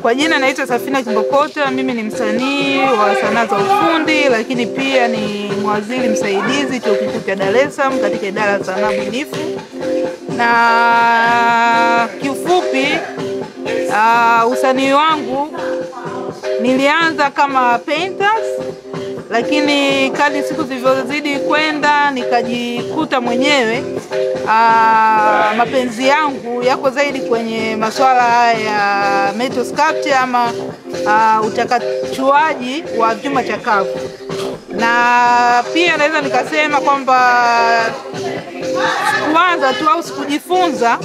Kwa jina naitwa Safina Kimbokota. Mimi ni msanii wa sanaa za ufundi, lakini pia ni mwadhiri msaidizi Chuo Kikuu cha Dar es Salaam katika idara ya sanaa bunifu. Na kiufupi usanii wangu nilianza kama painters, lakini kadri siku zilivyozidi kwenda nikajikuta mwenyewe mapenzi yangu yako zaidi kwenye masuala ya metal sculpture ama uchakachuaji wa vyuma chakavu. Na pia naweza nikasema kwamba kuanza tu au kujifunza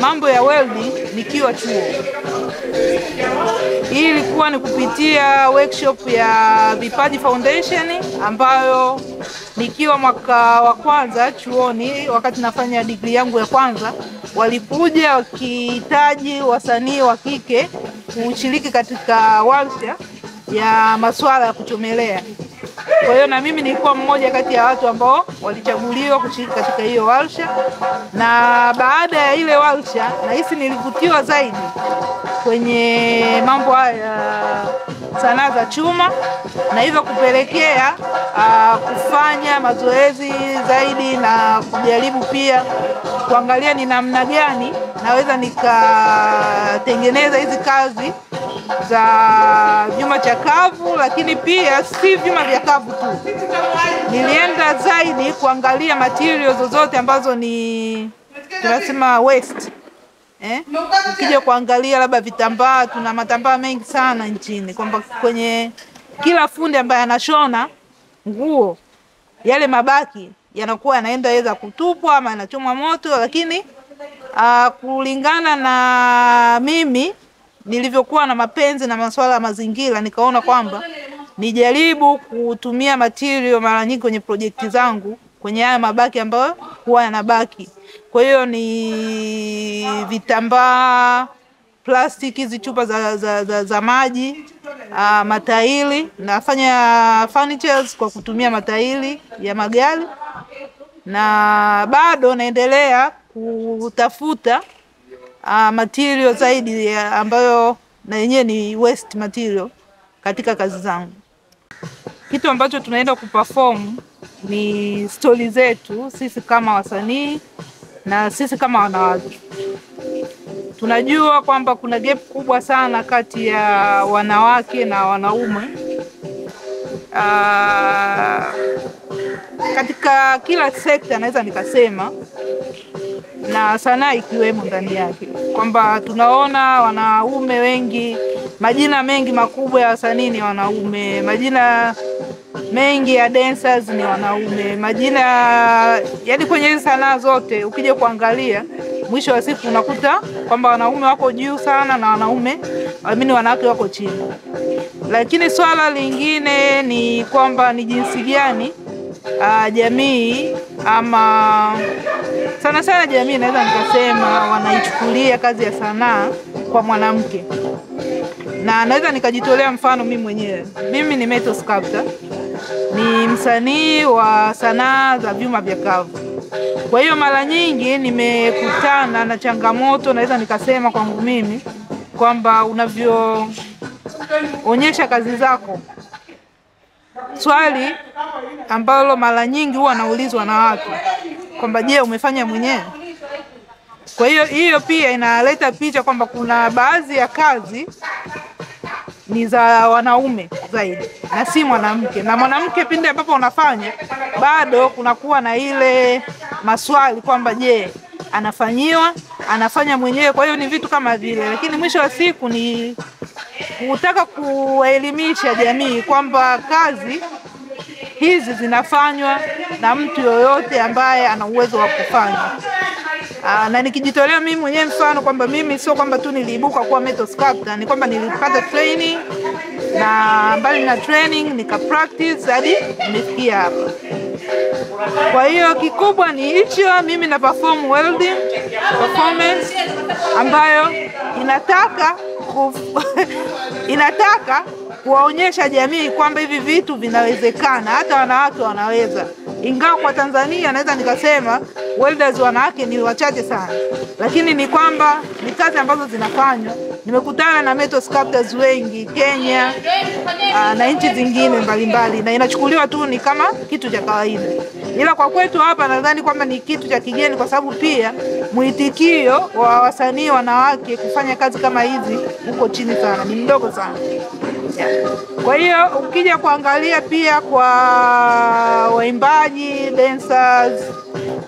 mambo ya welding nikiwa chuo. Hii ilikuwa ni kupitia workshop ya Vipaji Foundation ambayo nikiwa mwaka wa kwanza chuoni, wakati nafanya degree yangu ya kwanza, walikuja wakihitaji wasanii wa kike kushiriki katika warsha ya masuala ya kuchomelea. Kwa hiyo na mimi nilikuwa mmoja kati ya watu ambao walichaguliwa kushiriki katika hiyo warsha. Na baada ya ile warsha nahisi nilivutiwa zaidi kwenye mambo ya sanaa za chuma, na hivyo kupelekea kufanya mazoezi zaidi na kujaribu pia kuangalia ni namna gani naweza nikatengeneza hizi kazi za vyuma chakavu, lakini pia si vyuma vya kavu tu. Nilienda zaidi kuangalia materials zozote ambazo ni tunasema waste. Ukija kuangalia labda vitambaa, tuna matambaa mengi sana nchini, kwamba kwenye kila fundi ambaye anashona nguo yale mabaki yanakuwa yanaenda aidha kutupwa ama yanachomwa moto. Lakini kulingana na mimi nilivyokuwa na mapenzi na masuala ya mazingira, nikaona kwamba nijaribu kutumia material mara nyingi kwenye projekti zangu kwenye haya mabaki ambayo huwa yanabaki. Kwa hiyo ni vitambaa, plastiki, hizi chupa za maji, matairi. Nafanya furnitures kwa kutumia matairi ya magari, na bado naendelea kutafuta material zaidi ambayo na yenyewe ni waste material katika kazi zangu. Kitu ambacho tunaenda kuperform ni story zetu sisi kama wasanii na sisi kama wanawake. Tunajua kwamba kuna gap kubwa sana kati ya wanawake na wanaume katika kila sekta, naweza nikasema, na sanaa ikiwemo ndani yake, kwamba tunaona wanaume wengi, majina mengi makubwa ya wasanii ni wanaume, majina mengi ya dancers ni wanaume, majina yani kwenye hizo sanaa zote ukija kuangalia, mwisho wa siku unakuta kwamba wanaume wako juu sana na wanawake wako chini. Lakini swala lingine ni kwamba ni jinsi gani jamii ama sana jamii naweza nikasema wanaichukulia kazi ya sanaa kwa mwanamke. Na naweza nikajitolea mfano mimi mwenyewe. Mimi ni metal sculptor, ni msanii wa sanaa za vyuma vya kavu. Kwa hiyo mara nyingi nimekutana na changamoto, naweza nikasema kwangu mimi, kwamba unavyoonyesha kazi zako, swali ambalo mara nyingi huwa naulizwa na watu kwamba je, umefanya mwenyewe? Kwa hiyo pia inaleta picha kwamba kuna baadhi ya kazi ni za wanaume zaidi na si mwanamke. Na mwanamke pindi ambapo unafanya bado kunakuwa na ile maswali kwamba je, anafanya mwenyewe? Kwa hiyo ni vitu kama vile, lakini mwisho wa siku ni kutaka kuelimisha jamii kwamba kazi hizi zinafanywa na mtu yoyote ambaye ana uwezo wa kufanya. Na nikijitolea mimi mwenyewe mfano kwamba mimi sio kwamba tu niliibuka kuwa metal sculptor, ni kwamba nilipata training, na mbali na training nika practice hadi nimefikia hapa. Kwa hiyo kikubwa ni hicho, mimi na perform welding performance ambayo inataka kuwaonyesha jamii kwamba hivi vitu vinawezekana, hata wanawake wanaweza. Ingawa kwa Tanzania naweza nikasema welders wanawake ni wachache sana, lakini ni kwamba ni kazi ambazo zinafanywa Nimekutana na metal sculptors wengi Kenya na nchi zingine mbalimbali, na inachukuliwa tu ni kama kitu cha kawaida, ila kwa kwetu hapa nadhani kwamba ni kitu cha kigeni, kwa sababu pia mwitikio wa wasanii wanawake kufanya kazi kama hizi uko chini sana, ni mdogo sana. Kwa hiyo ukija kuangalia pia kwa waimbaji, dancers,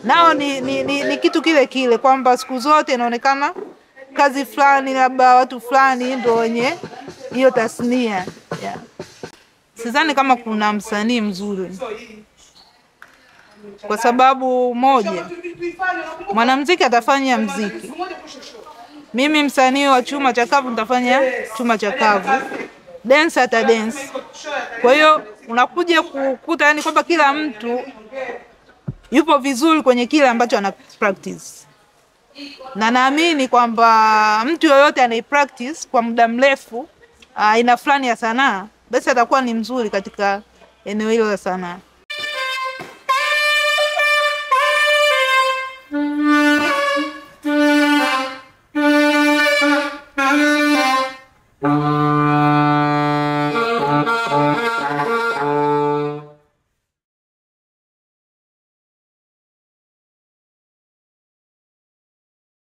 nao ni kitu kile kile, kwamba siku zote inaonekana kazi fulani, labda watu fulani ndio wenye hiyo tasnia. Sidhani kama kuna msanii mzuri, kwa sababu moja, mwanamuziki atafanya muziki, mimi msanii wa chuma chakavu nitafanya chuma chakavu, dance ata dance. Kwa hiyo unakuja kukuta yani kwamba kila mtu yupo vizuri kwenye kile ambacho ana practice, na naamini kwamba mtu yoyote anai practice kwa muda mrefu aina fulani ya sanaa, basi atakuwa ni mzuri katika eneo hilo la sanaa.